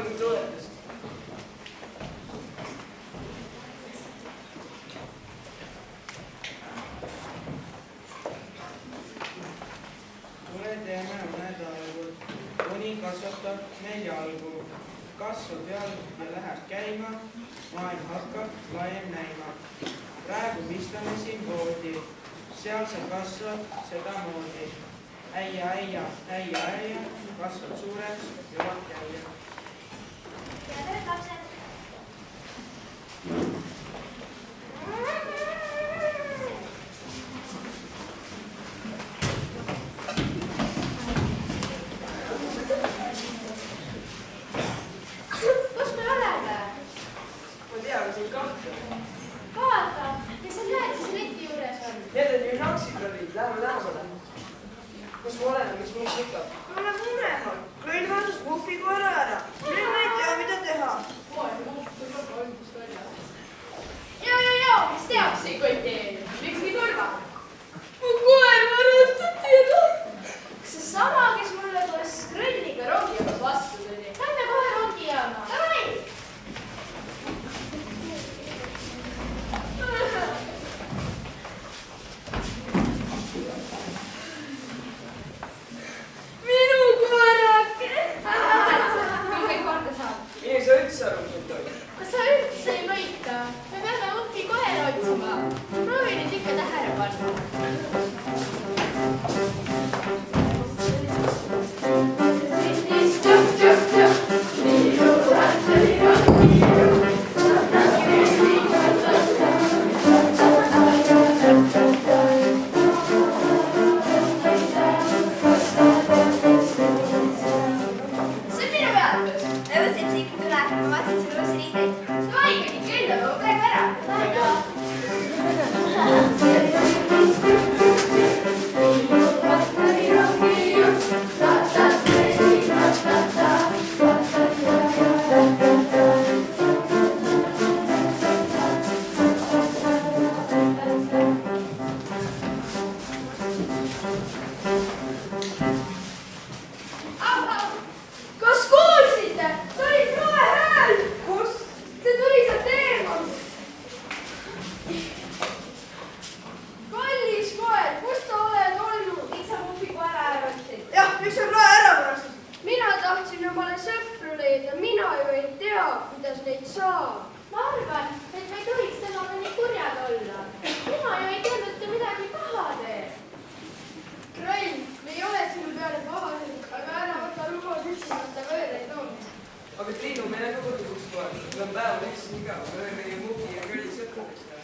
mingit luuletust. tule teeme mõned algud, kuni kasvatab meil jalgu. kasvab jalg ja läheb käima, maailm hakkab laiem näima. praegu istame siin voodi, seal see kasvab sedamoodi. äia, äia, äia, äia, kasvab suureks, jõuab käia. tere, lapsed! Kus me oleme? Ma tean, siin kahte. Vaata, kes sa näed, kes leti juures on. Need on ju naksid olid, lähme tänavale. Kus me oleme, mis muust võtab? Me oleme unemal. Kroll vaatas Puffi koera ära. Nüüd ma ei tea, mida teha. Kes teaks ei koti eel? Miks nii kurva? Mu koer varastati ära. Kas see sama, kes mulle koos Krõlliga rongijaamas vastu tuli? Lähme kohe rongijaama. Davai! Minu koerake. Küll kõik korda saab. Mine sa üldse aru sul tohi. Kas sa üldse ei mõista? Me peame Uppi koera otsima. Proovi nüüd ikka tähele panna. See on minu peatus. Ma mõtlesin, et sa ikka tule. Ma vaatasin sulle uusi riideid. Davai, kõnni külla, ma praegu ära. Lähen ka. Kas kuulsite? See oli kohe hääl! Kus? See tuli sealt eemalt. Kallis koer, kus sa oled olnud? Miks sa Puffi koera ära võtsid? Jah, miks sa rae ära pärast? Mina tahtsin omale sõpru leida, mina ju ei tea, kuidas neid saab. Ma arvan, et me ei tohiks temaga nii kurjad olla. Tema ju ei teadnud, et ta midagi paha teeb. Krõll, me ei ole sinu peale pahased, aga ära võta lubad ütlemata võõraid loomi. Aga Triinu, me ei lähe ka kodukuks kohe. Me oleme päeval üks igav, me võime ju Muki ja Krõlli sõpradeks teha.